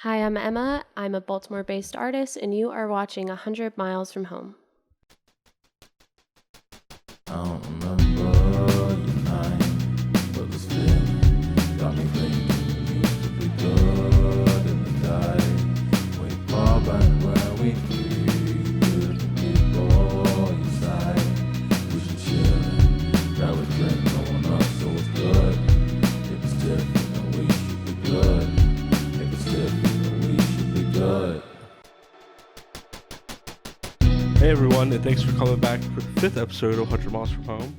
Hi, I'm Emma. I'm a Baltimore-based artist, and you are watching 100 Miles from Home. I don't remember your name, but this feeling got me thinking you used to be good in the day. We far back where we could people on your side. We should chill, grab a drink, no one else, so it's good. If it's different, then we should be good. If it's different, then we should be good. Hey everyone, and thanks for coming back for the 5th episode of 100 Miles from Home.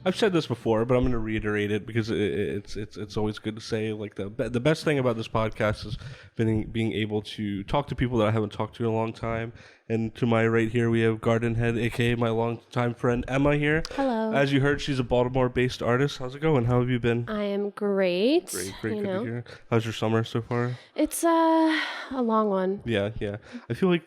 I've said this before, but I'm going to reiterate it because it's always good to say. Like the best thing about this podcast is being able to talk to people that I haven't talked to in a long time. And to my right here, we have Grdnhead, aka my longtime friend Emma here. Hello. As you heard, she's a Baltimore-based artist. How's it going? How have you been? I am great. Great, good to hear. How's your summer so far? It's a long one. Yeah. I feel like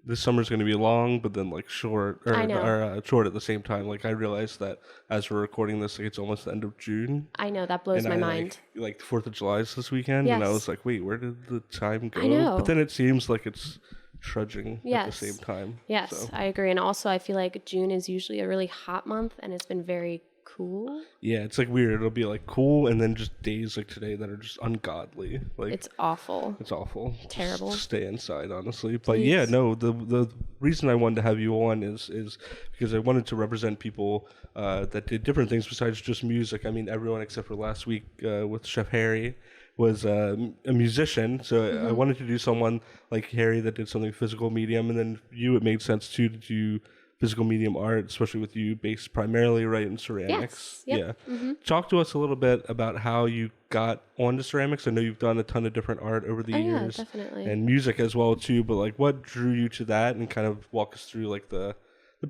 this summer's going to be long, but then like short, or short at the same time. Like I realized that as we're recording this, like it's almost the end of June. I know, that blows my mind. Like the 4th of July is this weekend, Yes. and I was like, wait, where did the time go? I know. But then it seems like it's trudging at the Yes. same time. Yes, So, I agree. And also, I feel like June is usually a really hot month, and it's been very cool. yeah, it's like weird. It'll be like cool, and then just days like today that are just ungodly. Like It's awful. it's awful. Terrible. Just stay inside, honestly. But Please. yeah, no, the reason I wanted to have you on is because I wanted to represent people that did different things besides just music. I mean, everyone except for last week with Chef Harry was a musician. So I wanted to do someone like Harry that did something physical medium, and then it made sense too to do physical medium art, especially with you based primarily right in ceramics. Yep. Yeah. Talk to us a little bit about how you got onto ceramics. I know you've done a ton of different art over the years. Yeah, definitely. And music as well too, but like what drew you to that, and kind of walk us through like the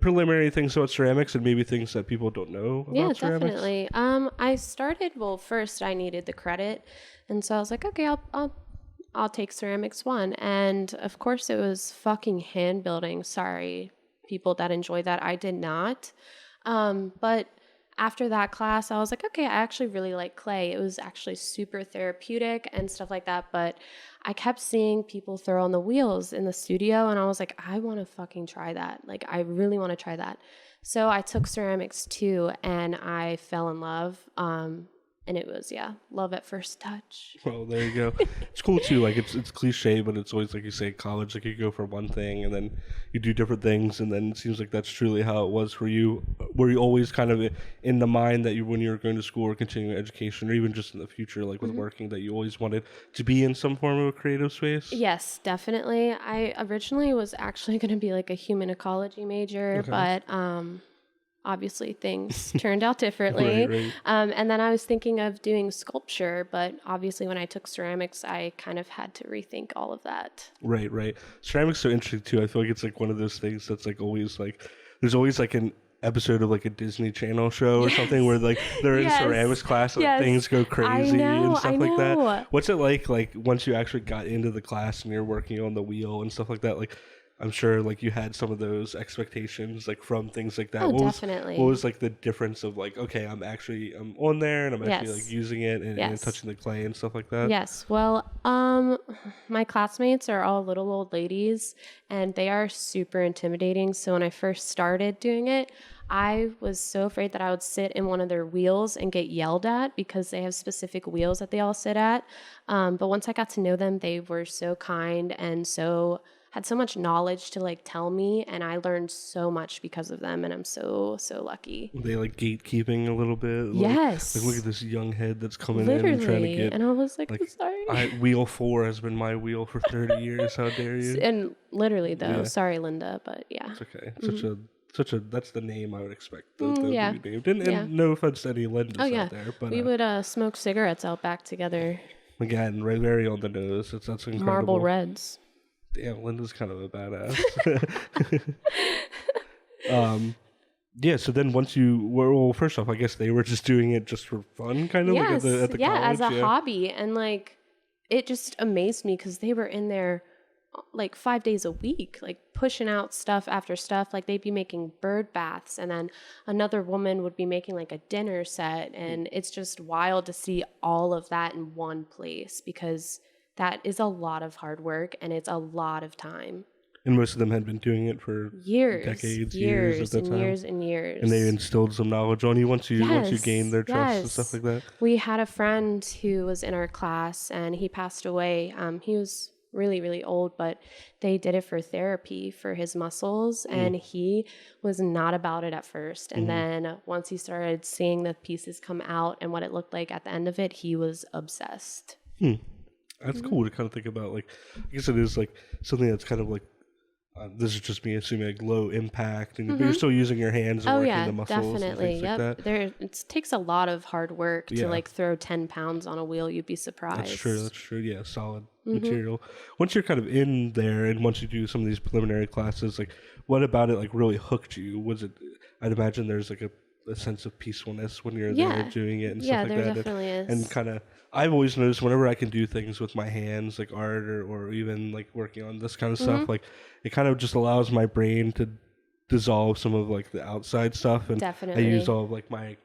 preliminary things about ceramics and maybe things that people don't know about ceramics. Definitely. I started, first I needed the credit, and so I was like, okay, I'll take ceramics 1. And of course it was fucking hand building. Sorry, people that enjoy that. I did not. But after that class, I was like, okay, I actually really like clay. It was actually super therapeutic and stuff like that. But I kept seeing people throw on the wheels in the studio, and I was like, I want to fucking try that. Like, I really want to try that. So I took ceramics 2, and I fell in love. And it was, love at first touch. Well, there you go. It's cool too. Like it's cliche, but it's always like you say, college. Like you go for one thing, and then you do different things, and then it seems like that's truly how it was for you. Were you always kind of in the mind that when you were going to school or continuing education, or even just in the future, like with working, that you always wanted to be in some form of a creative space? Yes, definitely. I originally was actually going to be like a human ecology major, but obviously things turned out differently. Right. And then I was thinking of doing sculpture, but obviously when I took ceramics, I kind of had to rethink all of that. Right. Ceramics so interesting too. I feel like it's like one of those things that's like always like there's always like an episode of like a Disney Channel show or something where like they're in ceramics class and like, things go crazy and stuff like that. What's it like once you actually got into the class and you're working on the wheel and stuff like that? Like I'm sure like you had some of those expectations like from things like that. Oh, what definitely. What was like the difference of like, okay, I'm on there and I'm actually like using it and touching the clay and stuff like that? Yes. Well, my classmates are all little old ladies, and they are super intimidating. So when I first started doing it, I was so afraid that I would sit in one of their wheels and get yelled at because they have specific wheels that they all sit at. But once I got to know them, they were so kind and had so much knowledge to like tell me, and I learned so much because of them, and I'm so lucky. Were they like gatekeeping a little bit? Yes. Like look at this young head that's coming Literally. in and trying to get. And I was like I'm sorry. Wheel 4 has been my wheel for 30 years. How dare you? And literally though, sorry Linda, but yeah. It's okay. Such a that's the name I would expect. To be named. And no offense to any Lindas out there, but we would smoke cigarettes out back together. Again, right, very on the nose. That's incredible. Marble Reds. Damn, Linda's kind of a badass. So then once you were, well, first off, I guess they were just doing it just for fun, kind of like at the college. As a hobby. And like, it just amazed me because they were in there like 5 days a week, like pushing out stuff after stuff. Like they'd be making bird baths, and then another woman would be making like a dinner set. And it's just wild to see all of that in one place because that is a lot of hard work and it's a lot of time. And most of them had been doing it for decades, years at that time. Years and years. And they instilled some knowledge on you once you gained their trust and stuff like that. We had a friend who was in our class and he passed away. He was really, really old, but they did it for therapy for his muscles, and he was not about it at first. And then once he started seeing the pieces come out and what it looked like at the end of it, he was obsessed. That's cool to kind of think about. Like, I guess it is like something that's kind of like, this is just me assuming, like low impact, and but you're still using your hands and working the muscles definitely. and things like that. It takes a lot of hard work to like throw 10 pounds on a wheel. You'd be surprised. That's true. Yeah, solid material. Once you're kind of in there, and once you do some of these preliminary classes, like what about it like really hooked you? Was it? I'd imagine there's like a sense of peacefulness when you're there doing it and stuff like that. Yeah, there definitely is. And kind of, I've always noticed whenever I can do things with my hands, like art or even like working on this kind of stuff, like it kind of just allows my brain to dissolve some of like the outside stuff. And I use all of like my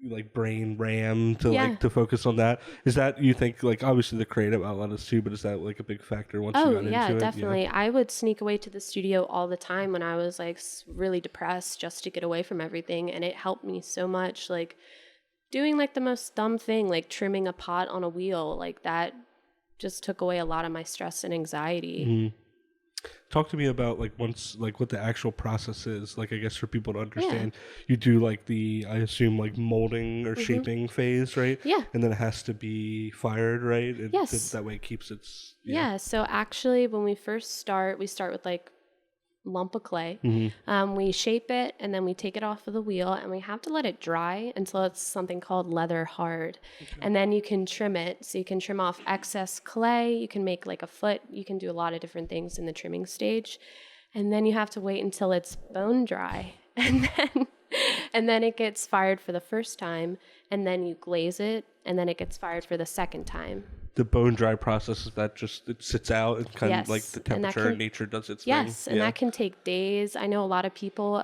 like brain RAM to like to focus on that. Is that, you think, like obviously the creative outlet is too, but is that like a big factor once you got into it? Definitely. I would sneak away to the studio all the time when I was like really depressed just to get away from everything, and it helped me so much. Like doing like the most dumb thing, like trimming a pot on a wheel, like that just took away a lot of my stress and anxiety. Talk to me about like once, like what the actual process is. Like, I guess for people to understand, you do like the, I assume like molding or shaping phase, right? Yeah. And then it has to be fired, right? That way it keeps its... Yeah. So actually when we first start, we start with like lump of clay. We shape it and then we take it off of the wheel and we have to let it dry until it's something called leather hard. And then you can trim it. So you can trim off excess clay. You can make like a foot. You can do a lot of different things in the trimming stage. And then you have to wait until it's bone dry. And then it gets fired for the first time. And then you glaze it. And then it gets fired for the second time. The bone dry process is that just it sits out and kind of like the temperature and nature does its thing. Yes, and that can take days. I know a lot of people,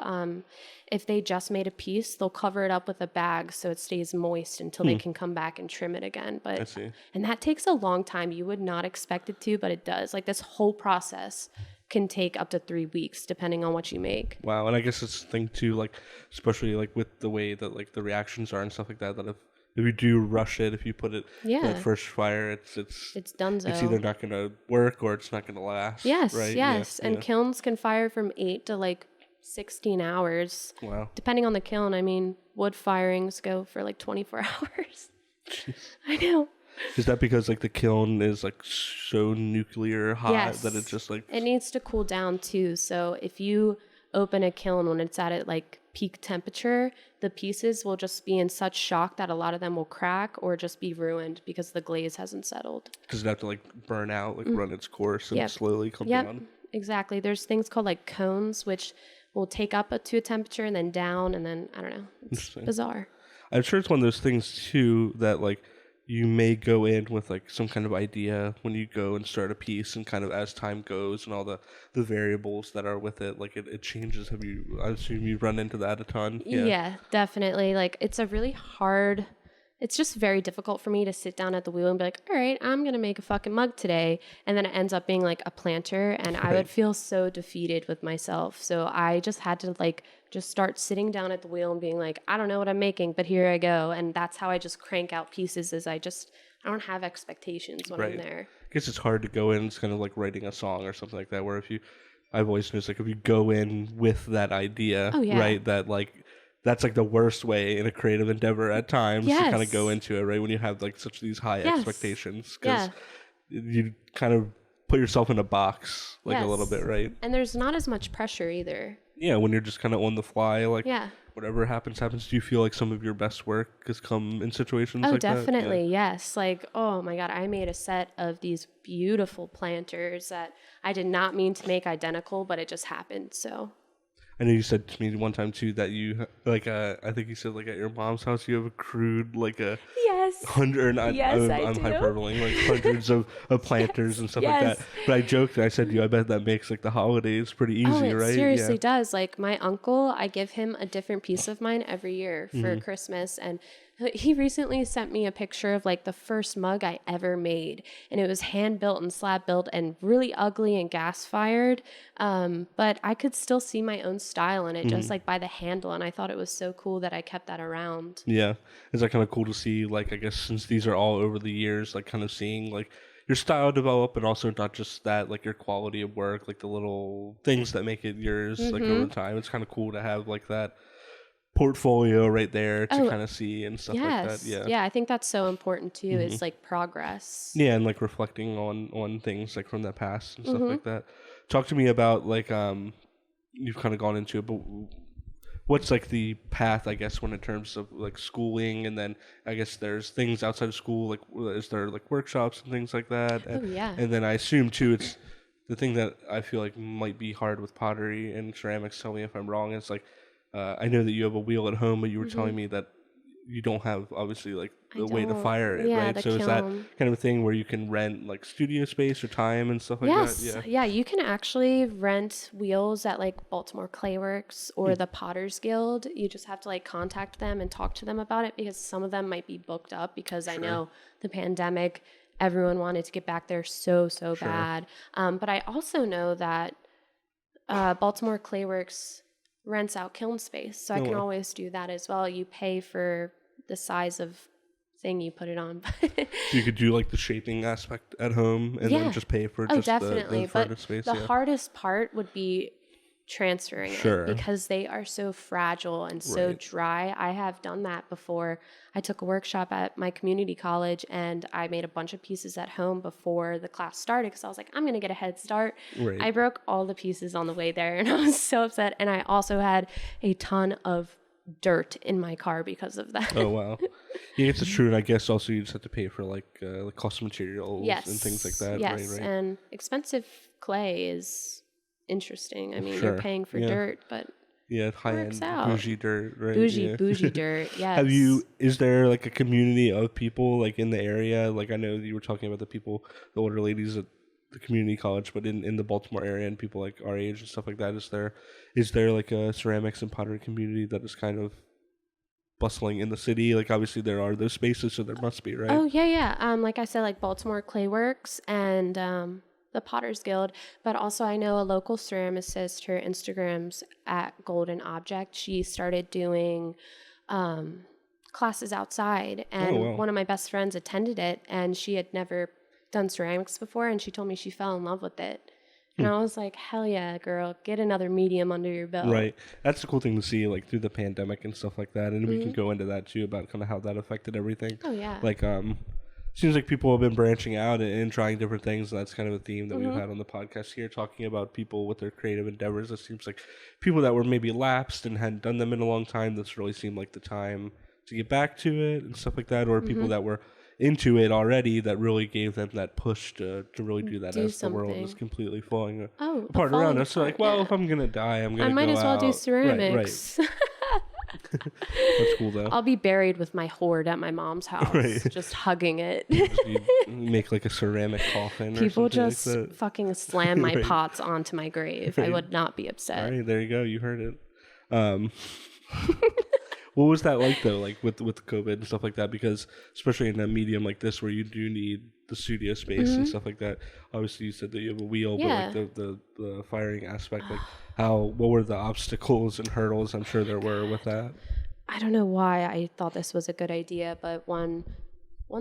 if they just made a piece, they'll cover it up with a bag so it stays moist until they can come back and trim it again. But I see. And that takes a long time. You would not expect it to, but it does. Like this whole process can take up to 3 weeks depending on what you make. Wow, and I guess it's the thing too, like especially like with the way that like the reactions are and stuff like that, that if you do rush it, if you put it at first fire, it's donezo. It's either not going to work or it's not going to last. Yes, right? yes. And kilns can fire from 8 to like 16 hours. Wow. Depending on the kiln. I mean, wood firings go for like 24 hours. Jeez. I know. Is that because like the kiln is like so nuclear hot that it just like... It needs to cool down too. So if you open a kiln when it's at like peak temperature, the pieces will just be in such shock that a lot of them will crack or just be ruined because the glaze hasn't settled. Does it have to like burn out, like run its course and slowly come down? Exactly. There's things called like cones, which will take up to a temperature and then down, and then I don't know. It's bizarre. I'm sure it's one of those things too that like you may go in with like some kind of idea when you go and start a piece, and kind of as time goes and all the variables that are with it, like it changes. I assume you run into that a ton? Yeah, definitely. Like it's just very difficult for me to sit down at the wheel and be like, all right, I'm going to make a fucking mug today. And then it ends up being like a planter, and I would feel so defeated with myself. So I just had to like just start sitting down at the wheel and being like, I don't know what I'm making, but here I go. And that's how I just crank out pieces, is I don't have expectations when I'm there. I guess it's hard to go in, it's kind of like writing a song or something like that, where I've always noticed like if you go in with that idea, right, that like, that's like the worst way in a creative endeavor at times to kind of go into it, right? When you have like such these high expectations, because you kind of put yourself in a box like a little bit, right? And there's not as much pressure either. Yeah, when you're just kind of on the fly, like whatever happens. Do you feel like some of your best work has come in situations like that? Oh, definitely, yes. Like, oh my God, I made a set of these beautiful planters that I did not mean to make identical, but it just happened, so... I know you said to me one time too that you like I think you said like at your mom's house you have accrued like a 100. I'm hyperboling, like hundreds of planters and stuff like that. But I joked and I said to you, I bet that makes like the holidays pretty easy, right? It seriously does. Like my uncle, I give him a different piece of mine every year for Christmas, and He recently sent me a picture of like the first mug I ever made, and it was hand built and slab built and really ugly and gas fired. But I could still see my own style in it, just like by the handle, and I thought it was so cool that I kept that around. Yeah. Is that kind of cool to see, like, I guess since these are all over the years, like kind of seeing like your style develop, and also not just that, like your quality of work, like the little things that make it yours, like over time. It's kind of cool to have like that portfolio right there to kind of see and stuff like that. Yeah. Yeah, I think that's so important too, is like progress. Yeah, and like reflecting on things like from the past and stuff like that. Talk to me about like you've kind of gone into it, but what's like the path, I guess, when in terms of like schooling, and then I guess there's things outside of school, like is there like workshops and things like that? And, yeah. And then I assume too, it's the thing that I feel like might be hard with pottery and ceramics. Tell me if I'm wrong. It's like I know that you have a wheel at home, but you were telling me that you don't have obviously like the way to fire it, right? So is that kind of a thing where you can rent like studio space or time and stuff like that? Yeah, you can actually rent wheels at like Baltimore Clayworks or the Potter's Guild. You just have to like contact them and talk to them about it, because some of them might be booked up, because I know the pandemic, everyone wanted to get back there so bad. But I also know that Baltimore Clayworks rents out kiln space, so I can always do that as well. You pay for the size of thing you put it on. So you could do like the shaping aspect at home and then just pay for just definitely. the furnace space. The hardest part would be transferring it, because they are so fragile and so dry. I have done that before. I took a workshop at my community college, and I made a bunch of pieces at home before the class started, because I was like, I'm going to get a head start. I broke all the pieces on the way there, and I was so upset. And I also had a ton of dirt in my car because of that. Oh, wow. Yeah, it's true. And I guess also you just have to pay for like cost materials and things like that. Yes, right. And expensive clay is interesting. I mean, you're paying for dirt, but high-end bougie dirt, right? Bougie dirt, yes. Is there like a community of people like in the area? Like I know you were talking about the older ladies at the community college, but in the Baltimore area and people like our age and stuff like that, is there like a ceramics and pottery community that is kind of bustling in the city? Like obviously there are those spaces, so there must be, right? Oh yeah. Like I said, like Baltimore Clayworks and the Potter's Guild, but also I know a local ceramicist. Her Instagram's at Golden Object. She started doing classes outside, and one of my best friends attended it, and she had never done ceramics before, and she told me she fell in love with it. And I was like, hell yeah, girl, get another medium under your belt. Right. That's the cool thing to see, like, through the pandemic and stuff like that. And we can go into that, too, about kind of how that affected everything. Oh, yeah. Like, seems like people have been branching out and trying different things. And that's kind of a theme that we've had on the podcast here, talking about people with their creative endeavors. It seems like people that were maybe lapsed and hadn't done them in a long time, this really seemed like the time to get back to it and stuff like that. Or people that were into it already that really gave them that push to really do that as the world is completely falling apart around us. So like, well, if I'm going to die, I'm going to go out. I might as well do ceramics. Right. That's cool though. I'll be buried with my hoard at my mom's house, just hugging it. You make like a ceramic coffin. People or just like that. Fucking slam my pots onto my grave. I would not be upset. All right, there you go. You heard it. What was that like though, like with the COVID and stuff like that? Because especially in a medium like this where you do need the studio space and stuff like that. Obviously, you said that you have a wheel, but like the firing aspect, like what were the obstacles and hurdles I'm sure there were with that? I don't know why I thought this was a good idea, but one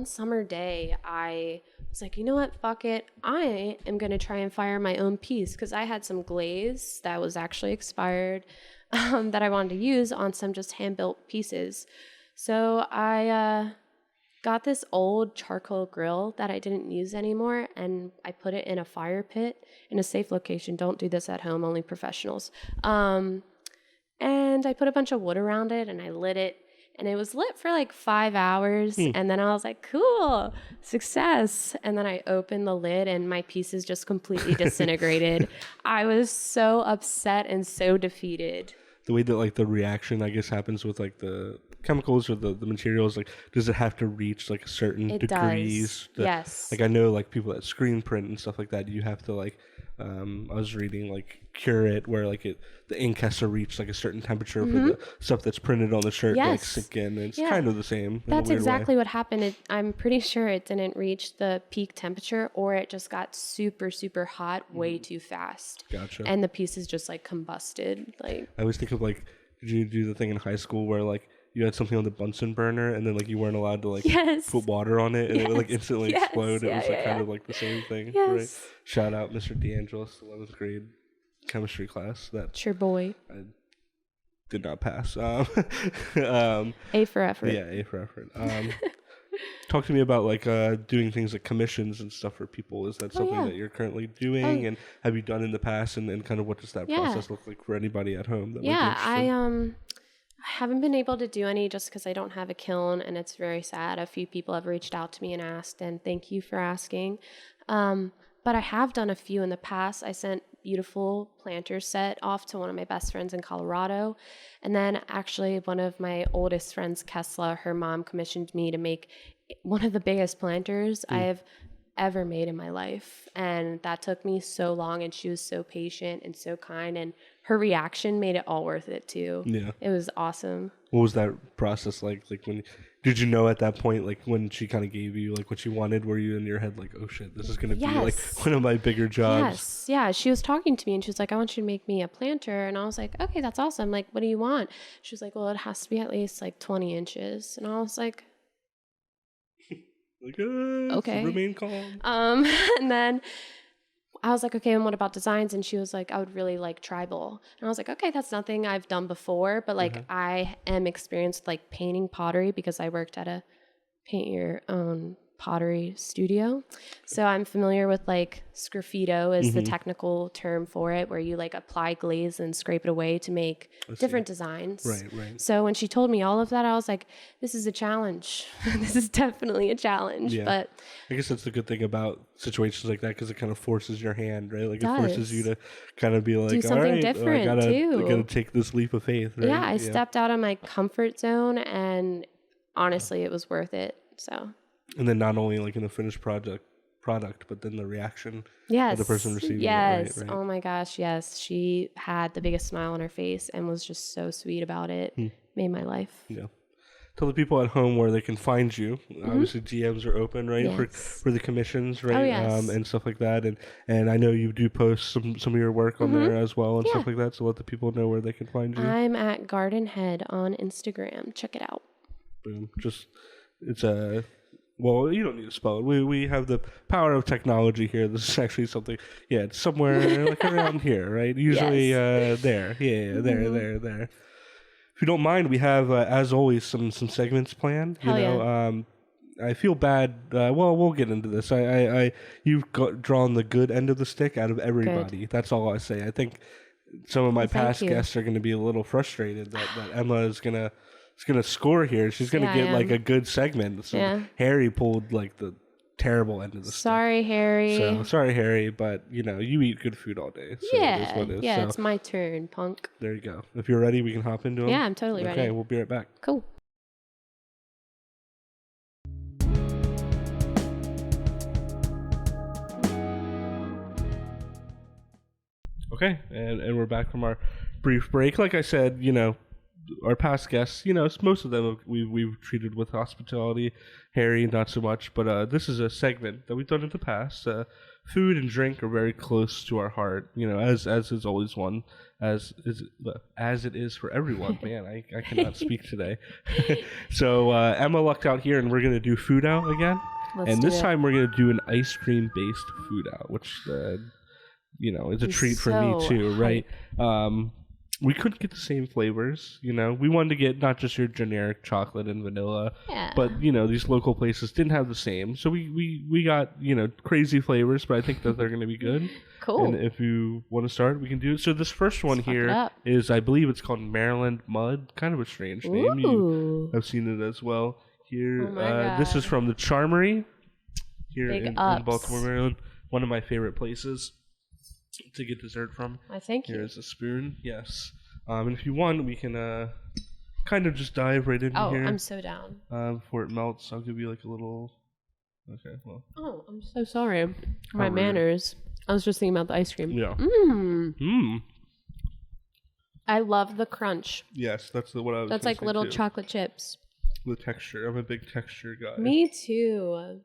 summer day, I was like, you know what, fuck it. I am going to try and fire my own piece, because I had some glaze that was actually expired that I wanted to use on some just hand-built pieces. So I got this old charcoal grill that I didn't use anymore, and I put it in a fire pit in a safe location. Don't do this at home, only professionals. And I put a bunch of wood around it, and I lit it. And it was lit for like 5 hours. And then I was like, cool, success. And then I opened the lid and my pieces just completely disintegrated. I was so upset and so defeated. The way that like the reaction, I guess, happens with like the chemicals or the materials, like, does it have to reach like a certain It degrees? does. Yes. Like, I know like people that screen print and stuff like that, you have to like, I was reading like cure it, where like the ink has to reach like a certain temperature for the stuff that's printed on the shirt to like Yes. sink in. And it's Yeah. kind of the same. That's in a weird exactly way. what happened. I'm pretty sure it didn't reach the peak temperature, or it just got super, super hot way too fast. Gotcha. And the pieces just like combusted. Like, I always think of like, did you do the thing in high school where like you had something on the Bunsen burner and then like you weren't allowed to like yes. put water on it and it would like instantly Yes. explode? It Yeah, was like yeah, kind yeah. of like the same thing, Yes. right? Shout out Mr. DeAngelis, 11th grade chemistry class that It's your boy. I did not pass. A for effort. Yeah, A for effort. Talk to me about like doing things like commissions and stuff for people. Is that something yeah. that you're currently doing, and have you done in the past, and kind of what does that process look like for anybody at home? That Yeah, might be interested? I haven't been able to do any just because I don't have a kiln, and it's very sad. A few people have reached out to me and asked, and thank you for asking. But I have done a few in the past. I sent beautiful planter set off to one of my best friends in Colorado. And then actually one of my oldest friends, Kesla, her mom commissioned me to make one of the biggest planters I've ever made in my life. And that took me so long, and she was so patient and so kind, and her reaction made it all worth it too. Yeah. It was awesome. What was that process like? Like, when did you know at that point, like when she kind of gave you like what you wanted, were you in your head like, oh shit, this is going to be like one of my bigger jobs? Yes. Yeah. She was talking to me and she was like, I want you to make me a planter. And I was like, okay, that's awesome. Like, what do you want? She was like, well, it has to be at least like 20 inches. And I was like, Like, okay. Remain calm. And then I was like, okay, and what about designs? And she was like, I would really like tribal. And I was like, okay, that's nothing I've done before, but like I am experienced with, like, painting pottery because I worked at a paint your own pottery studio. So I'm familiar with like sgraffito is the technical term for it, where you like apply glaze and scrape it away to make different designs. Right. So when she told me all of that, I was like, this is a challenge. This is definitely a challenge. Yeah. But I guess that's the good thing about situations like that, because it kind of forces your hand, right? Like, it forces does. you to kind of be like, Do all something right, different, I too. gotta take this leap of faith, right? yeah, I stepped out of my comfort zone, and honestly, it was worth it. So And then not only like in the finished product, but then the reaction yes, of the person receiving yes. it, right? Oh my gosh, yes. She had the biggest smile on her face and was just so sweet about it. Made my life. Yeah. Tell the people at home where they can find you. Obviously, GMs are open, right, Yes. for the commissions, right, Oh, yes. and stuff like that. And I know you do post some of your work on there as well and stuff like that. So let the people know where they can find you. I'm at Grdnhead on Instagram. Check it out. Boom. Just it's a. Well, you don't need to spell it. We have the power of technology here. This is actually something. Yeah, it's somewhere like around here, right? Usually there. Yeah, there. If you don't mind, we have, as always, some segments planned. Hell I feel bad. Well, we'll get into this. You've drawn the good end of the stick out of everybody. Good. That's all I say. I think some of my past you. guests are going to be a little frustrated that Emma is gonna score here. She's gonna Yeah, get I like am. a good segment. So Yeah. Harry pulled like the terrible end of the Sorry, Harry. stick. So sorry, Harry, but you eat good food all day. So it is what it is. Yeah, So it's my turn, punk. there you go. If you're ready, we can hop into them. Yeah, I'm totally Okay, ready. we'll be right back. Cool. Okay, and we're back from our brief break. Like I said, our past guests, most of them we've treated with hospitality. Harry, not so much, but this is a segment that we've done in the past. Food and drink are very close to our heart, as is always one, as it is for everyone. Man, I cannot speak today. So Emma lucked out here, and we're gonna do food out again. Let's do This it. time we're gonna do an ice cream based food out, which it's a treat for me so too, right? We couldn't get the same flavors, We wanted to get not just your generic chocolate and vanilla, Yeah. but these local places didn't have the same. So we got crazy flavors, but I think that they're going to be good. Cool. And if you want to start, we can do it. So this first one Let's fuck it here up. is, I believe it's called Maryland Mud, kind of a strange name. Ooh. I've seen it as well. Here, Oh my this is God. from the Charmery here Big in ups. Baltimore, Maryland. One of my favorite places to get dessert from. I thank you. Here's a spoon. Yes. And if you want, we can kind of just dive right into Oh, here. I'm so down. Before it melts, I'll give you like a little. Okay, well. Oh, I'm so sorry. My rude. manners. I was just thinking about the ice cream. Yeah. Mmm. I love the crunch. Yes, that's what I was. That's gonna like say little too. chocolate chips. The texture. I'm a big texture guy. Me too.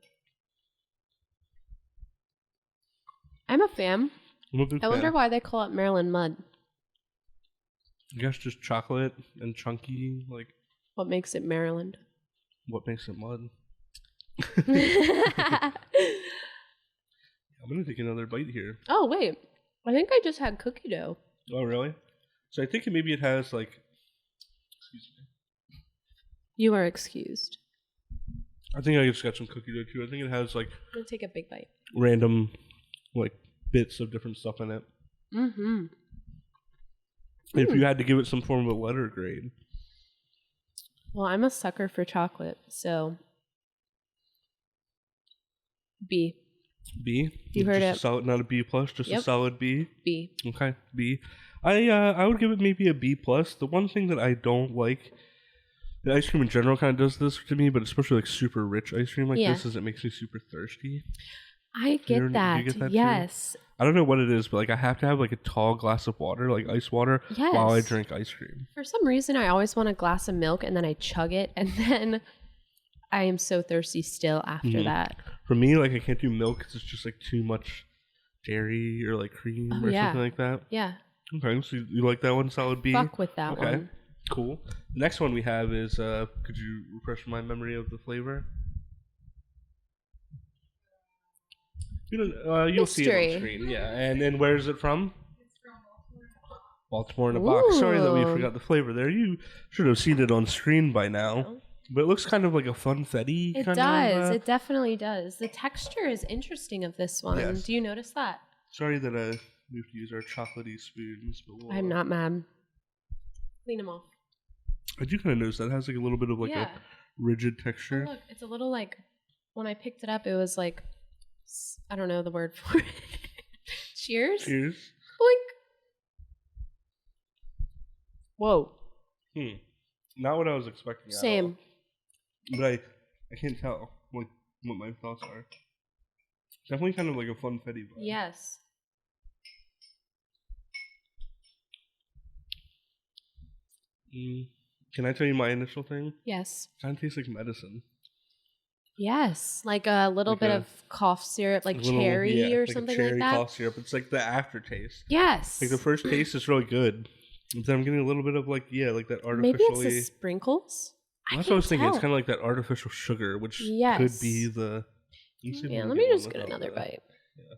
I'm a fan. I'm a big I wonder fan. why they call it Maryland mud. I guess just chocolate and chunky. Like, What makes it Maryland? what makes it mud? Oh, I'm gonna take another bite here. wait. I think I just had cookie dough. Oh, really? So I think maybe it has like. Excuse me. You are excused. I think I just got some cookie dough too. I think it has like I'm going to take a big bite. random, like bits of different stuff in it. Mm-hmm. If you had to give it some form of a letter grade. Well, I'm a sucker for chocolate, so B. B. You heard just it. A solid, not a B plus, just a Yep. solid B. B. Okay, B. I would give it maybe a B plus. The one thing that I don't like, the ice cream in general kind of does this to me, but especially like super rich ice cream like Yeah. this, is it makes me super thirsty. I get Do you that. get that too? Yes. I don't know what it is, but like I have to have like a tall glass of water, like ice water, while I Yes. drink ice cream. For some reason, I always want a glass of milk and then I chug it, and then I am so thirsty still after Mhm. that. For me, like I can't do milk because it's just like too much dairy or like cream Oh, or yeah. something like that. Yeah. Okay, so you like that one? Solid B? Fuck with that Okay, one. cool. The next one we have is, could you refresh my memory of the flavor? You'll see it Mystery. on screen, yeah. And then where is it from? Baltimore in a box. Sorry that we Ooh. forgot the flavor there. You should have seen it on screen by now. But it looks kind of like a funfetti. It kind does. Of, It definitely does. The texture is interesting of this one. Yes. Do you notice that? Sorry that we have to use our chocolatey spoons. But we'll, I'm not mad. Clean them off. I do kind of notice that it has like a little bit of like yeah. a rigid Oh, texture. look, it's a little like, when I picked it up, it was like, I don't know the word for it. Cheers? Cheers. Boink. Whoa. Not what I was expecting. Same. At all. But I can't tell like what my thoughts are. Definitely kind of like a funfetti vibe. Yes. Can I tell you my initial thing? Yes. Kind of tastes like medicine. Yes. Like a little Like bit a- of cough syrup, like A little- cherry yeah, or like a something cherry like that. cough syrup. It's like the aftertaste. Yes. Like the first taste is really good. But then I'm getting a little bit of like like that Maybe artificially. it's the sprinkles. That's what I was thinking. It's tell. kind of like that artificial sugar, which could Yes. be the. Yeah, let me just get another bite. Yeah.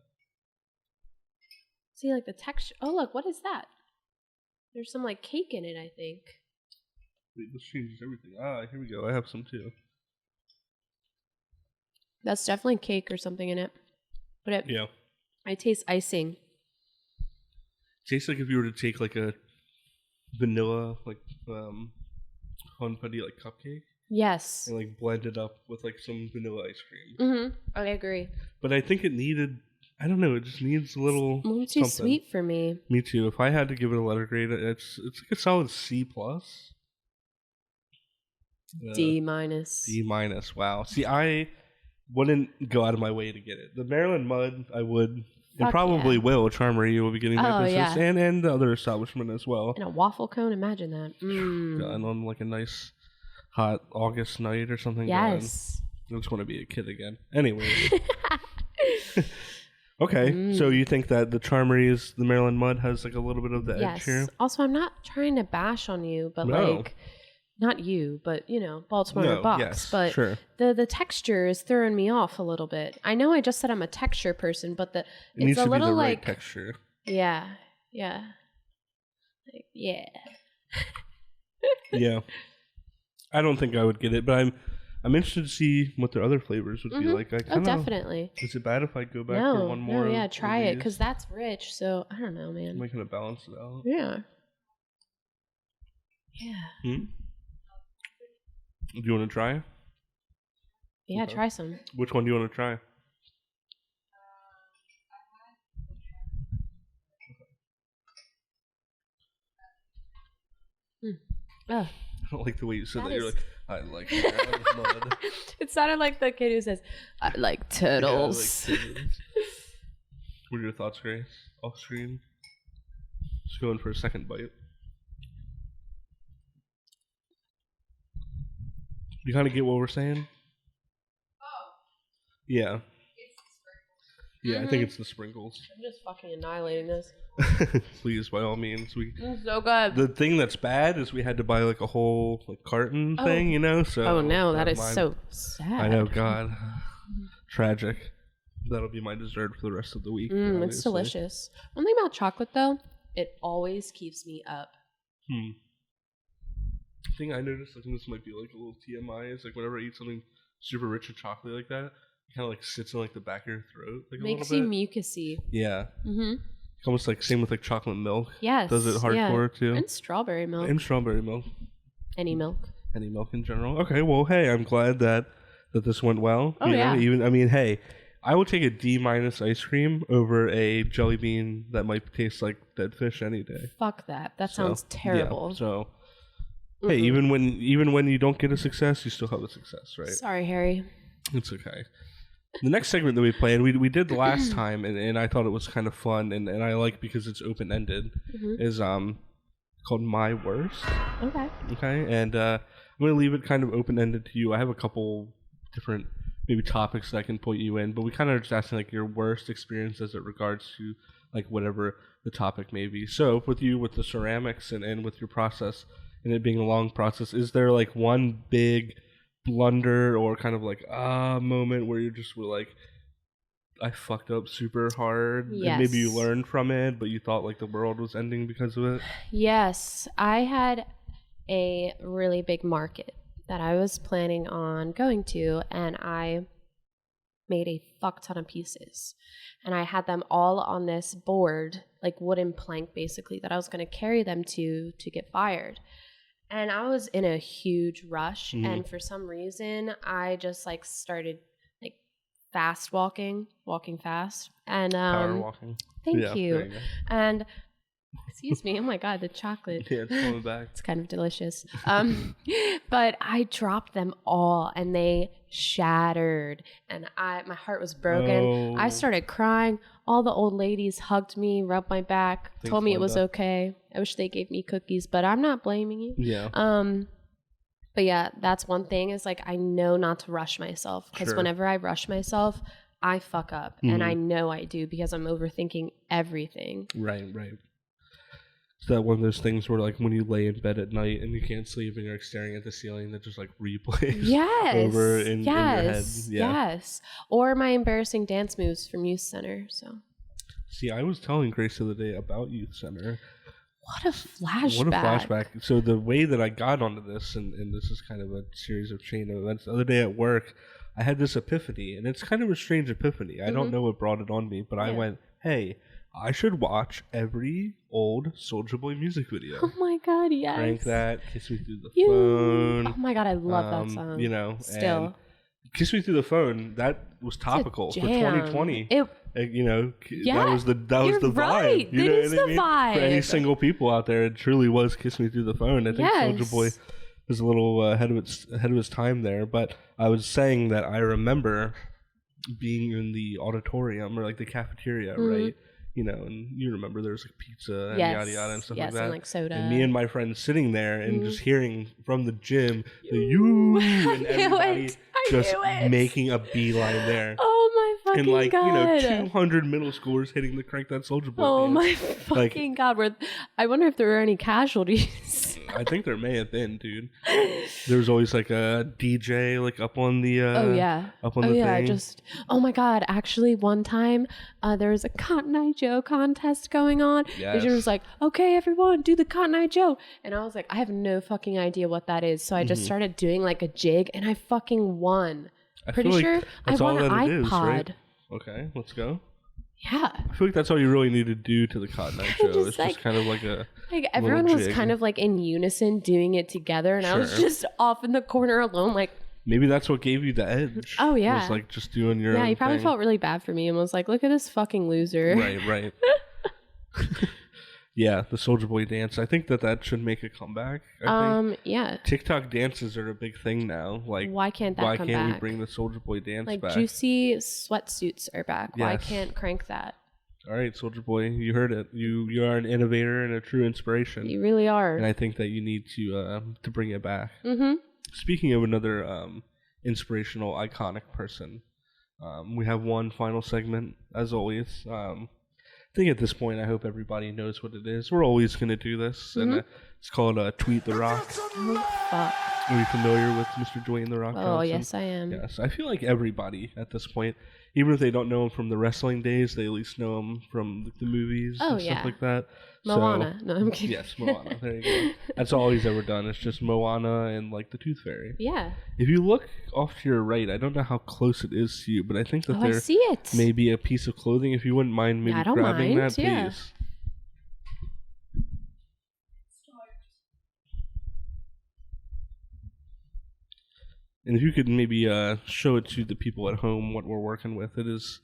See, like the texture. Oh, look, what is that? There's some like cake in it, I think. Wait, this changes everything. Here we go. I have some too. That's definitely cake or something in it. But Yeah. I taste icing. Tastes like if you were to take like a vanilla like funfetti like cupcake Yes. and like blend it up with like some vanilla ice cream. Mm-hmm. I agree. But I think it needed. I don't know. It just needs a little. A little too something. sweet for me. Me too. If I had to give it a letter grade, it's like a solid C plus. D minus. D minus. Wow. See, I wouldn't go out of my way to get it. The Maryland Mud, I would, and Fuck probably yeah. will. Charmery will be getting that Oh, business, yeah. and the other establishment as well. And a waffle cone. Imagine that. And on like a nice hot August night or something. Yes. I just want to be a kid again. Anyway. Okay, so you think that the Charmery's, the Maryland Mud has like a little bit of the edge Yes. here? Also, I'm not trying to bash on you, but No. like, not you, but you know, Baltimore No, box. yes, but sure. the texture is throwing me off a little bit. I know I just said I'm a texture person, but It it's needs a to be little the like right texture. yeah. Like, yeah. Yeah. I don't think I would get it, but I'm interested to see what their other flavors would be like. I Oh, kinda, definitely. Is it bad if I go back for one more? No, yeah, of try it these? because that's rich. So I don't know, Am man. I gonna balance it out? Yeah. Yeah. Do you want to try? Yeah, Okay. try some. Which one do you want to try? Oh, like the way you said That that. You're is- like, I like mud. It sounded like the kid who says, "I like turtles." Yeah, like kittens. What are your thoughts, Grace? Off screen. Just going for a second bite. You kind of get what we're saying? Yeah. Yeah, I think it's the sprinkles. I'm just fucking annihilating this. Please, by all means. It's so good. The thing that's bad is we had to buy like a whole like carton thing, you know. So Oh no, that is mine- so sad. I know, God, tragic. That'll be my dessert for the rest of the week. It's obviously. delicious. One thing about chocolate though, it always keeps me up. The thing I noticed, I think this might be like a little TMI, is like whenever I eat something super rich in chocolate like that, it kind of like sits in like the back of your throat, like Makes a you little bit. mucusy. Yeah. Mm-hmm. Almost like same with like chocolate milk. Yes. Does it hardcore too? And strawberry milk. And strawberry milk. Any milk. Any milk in general. Okay, well, hey, I'm glad that this went well. Oh, you know? yeah. Even I mean, hey, I will take a D- ice cream over a jelly bean that might taste like dead fish any day. Fuck that. That So, sounds terrible. Yeah, so, hey, even when you don't get a success, you still have a success, right? Sorry, Harry. It's okay. The next segment that we played, we did the last time, and I thought it was kind of fun, and I like because it's open ended. Is called My Worst. Okay. Okay, and I'm gonna leave it kind of open ended to you. I have a couple different maybe topics that I can point you in, but we kind of just asking like your worst experience as it regards to like whatever the topic may be. So with you with the ceramics and with your process and it being a long process, is there like one big blunder or kind of like moment where you just were like, I fucked up super hard, and maybe you Yes. learned from it, but you thought like the world was ending because of it? Yes, I had a really big market that I was planning on going to, and I made a fuck ton of pieces. And I had them all on this board, like wooden plank basically, that I was going to carry them to get fired. And I was in a huge rush, and for some reason, I just like started like fast walking fast, and Power walking. thank Yeah, you. there you go. And excuse me, oh my god, the chocolate. Yeah, it's coming back. It's kind of delicious. But I dropped them all and they shattered and my heart was broken. I Oh. started crying. All the old ladies hugged me, rubbed my back, Thanks, told me it was Linda. okay. I wish they gave me cookies, but I'm not blaming you. Yeah. But yeah, that's one thing is like I know not to rush myself because Sure. whenever I rush myself, I fuck up and I know I do because I'm overthinking everything. Right. Is that one of those things where like when you lay in bed at night and you can't sleep and you're like staring at the ceiling that just like replays Yes. over in your head? yes. Yeah. Yes. Or my embarrassing dance moves from youth center. So See, I was telling Grace the other day about Youth Center. what a flashback. What a flashback. So the way that I got onto this, and this is kind of a series of chain of events, the other day at work, I had this epiphany, and it's kind of a strange epiphany. I don't know what brought it on me, but I Yeah. went, hey, I should watch every old Soulja Boy music video. Oh my god, yes. Crank that, Kiss Me Through the You- Phone. Oh my god, I love that song. You know, Still. and Kiss Me Through the Phone, that was topical for jam. 2020. It You know, Yeah, that was the you're vibe. right. You That know is what I the mean? For any vibe. single people out there, it truly was "Kiss Me Through the Phone." I think Yes. Soulja Boy was a little ahead of its time there. But I was saying that I remember being in the auditorium or like the cafeteria, right? You know, and you remember there was like pizza and yes. yada yada and stuff yes, like that. and like soda. And me and my friends sitting there and just hearing from the gym the you and knew everybody it. I just knew it. making a beeline there. Oh my fucking And like, god. you know, 200 middle schoolers hitting the Crank That Soulja Boy Oh dance. my fucking god. I wonder if there were any casualties. I think there may have been, dude. There was always like a DJ like up on the Oh yeah. up on Oh the yeah, thing. oh my god, actually one time there was a Cotton Eye Joe contest going on. Yes. The was like, okay everyone, do the Cotton Eye Joe. And I was like, I have no fucking idea what that is. So I just started doing like a jig and I fucking won. I Pretty feel like sure I that's won all an that it iPod. is, right? Okay, let's go. Yeah. I feel like that's all you really need to do to the Cotton Eye Joe. just It's like- just kind of like a Like everyone was jig. kind of like in unison doing it together and I was Sure. just off in the corner alone like, maybe that's what gave you the edge. Oh, yeah. Was like just doing your yeah, own he probably thing. felt really bad for me and was like, look at this fucking loser. Right. Yeah, the Soulja Boy dance. I think that should make a comeback. I think Yeah. TikTok dances are a big thing now. Like, Why can't that why come can't we back? bring the Soulja Boy dance Like back? juicy sweatsuits are back. Why Yes. can't Crank that? All right, Soulja Boy, you heard it. You are an innovator and a true inspiration. You really are. And I think that you need to bring it back. Mm-hmm. Speaking of another inspirational, iconic person, we have one final segment, as always. I think at this point, I hope everybody knows what it is. We're always going to do this, and it's called Tweet the Rock. Oh, fuck. Are you familiar with Mr. Dwayne The Rock Johnson? Oh, yes, I am. Yes, I feel like everybody at this point, even if they don't know him from the wrestling days, they at least know him from the movies and stuff like that. Moana. No, I'm kidding. Yes, Moana. There you go. That's all he's ever done. It's just Moana and like the Tooth Fairy. Yeah. If you look off to your right, I don't know how close it is to you, but I think that I there see it. may be a piece of clothing. If you wouldn't mind maybe I don't grabbing mind, that, yeah. please. And if you could maybe show it to the people at home what we're working with. It is,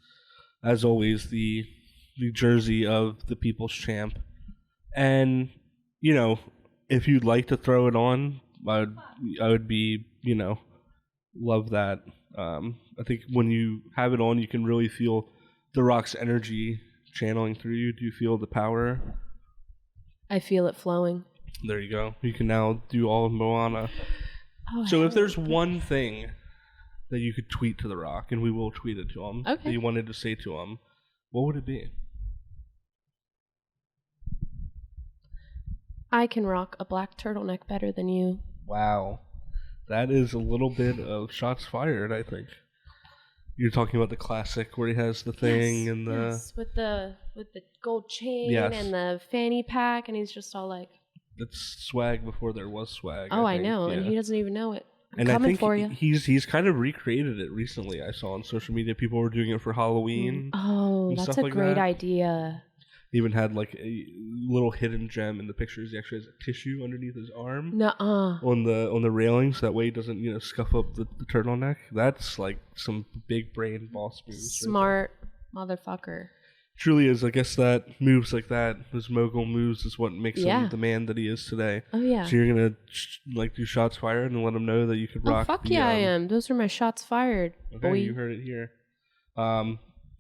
as always, the jersey of the People's Champ. And, you know, if you'd like to throw it on, I would be, you know, love that. I think when you have it on, you can really feel The Rock's energy channeling through you. Do you feel the power? I feel it flowing. There you go. You can now do all of Moana. Oh, So if there's one thing that you could tweet to The Rock, and we will tweet it to him, that you wanted to say to him, what would it be? I can rock a black turtleneck better than you. Wow. That is a little bit of shots fired, I think. You're talking about the classic where he has the thing and the... Yes, with the gold chain Yes. and the fanny pack, and he's just all like... That's swag before there was swag. Oh, I think. know, Yeah. and he doesn't even know it. I'm And coming I think for you. he's kind of recreated it recently. I saw on social media people were doing it for Halloween. Oh, and that's stuff a like great that. idea. He even had like a little hidden gem in the pictures. He actually has a tissue underneath his arm Nuh-uh. on the railing, so that way he doesn't scuff up the turtleneck. That's like some big brain boss moves. Smart motherfucker. Truly is. I guess that moves like that, those mogul moves, is what makes him the man that he is today. Oh, yeah. So you're gonna like do shots fired and let him know that you could rock. Oh, fuck the, yeah, I am. Those are my shots fired. Okay, boy. you heard it here.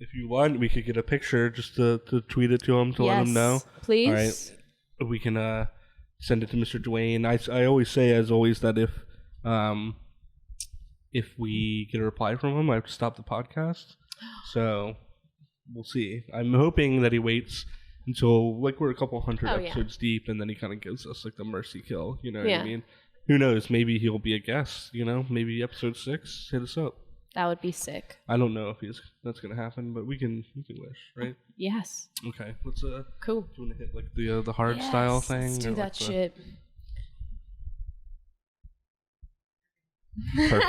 If you want, we could get a picture just to tweet it to him to let him know. Please. All right, we can send it to Mr. Dwayne. I always say, as always, that if we get a reply from him, I have to stop the podcast. So we'll see. I'm hoping that he waits until like we're a couple hundred episodes deep, and then he kind of gives us like the mercy kill. You know what I mean? Who knows? Maybe he'll be a guest. You know, maybe episode 6. Hit us up. That would be sick. I don't know if that's gonna happen, but we can wish, right? Yes. Okay, let's Cool. Do you want to hit like the hard style thing? Let's do that like shit. Perfect.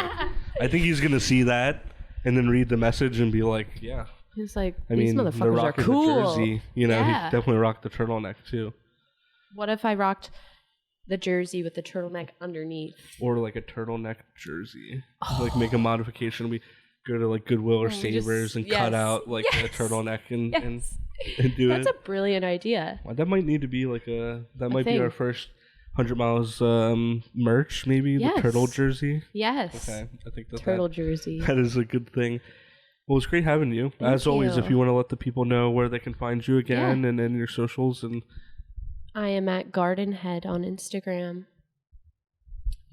I think he's gonna see that and then read the message and be like, yeah. He's like, I these mean, the motherfuckers are Rock in cool. the jersey, he definitely rocked the turtleneck too. What if I rocked the jersey with the turtleneck underneath? Or like a turtleneck jersey. Like make a modification. We go to like Goodwill or Savers and cut out like a turtleneck and do That's it. a brilliant idea. Well, that might need to be like might thing. be our first 100 Miles merch, maybe the turtle jersey. Yes. Okay, I think Turtle jersey. that is a good thing. Well, it's great having you. As always, if you want to let the people know where they can find you again and then your socials and I am at Grdnhead on Instagram.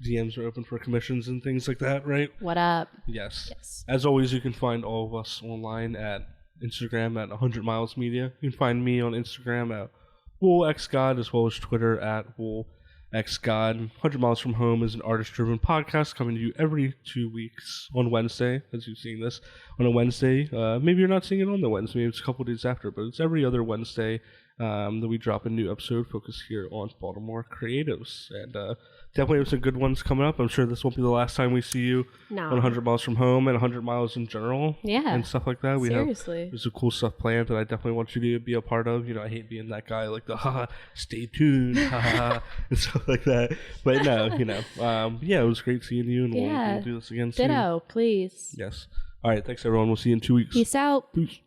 DMs are open for commissions and things like that, right? What up? Yes. As always, you can find all of us online at Instagram at 100 Miles Media. You can find me on Instagram at WoolXGod as well as Twitter at WoolXGod. 100 Miles from Home is an artist-driven podcast coming to you every 2 weeks on Wednesday, as you've seen this on a Wednesday. Maybe you're not seeing it on the Wednesday, maybe it's a couple days after, but it's every other Wednesday that we drop a new episode focused here on Baltimore creatives. And definitely have some good ones coming up. I'm sure this won't be the last time we see you on 100 Miles from Home and 100 Miles in general and stuff like that. There's some cool stuff planned that I definitely want you to be a part of. You know, I hate being that guy like the stay tuned and stuff like that. But no, it was great seeing you and we'll do this again soon. Ditto, please. Yes. All right, thanks everyone. We'll see you in 2 weeks. Peace out. Peace.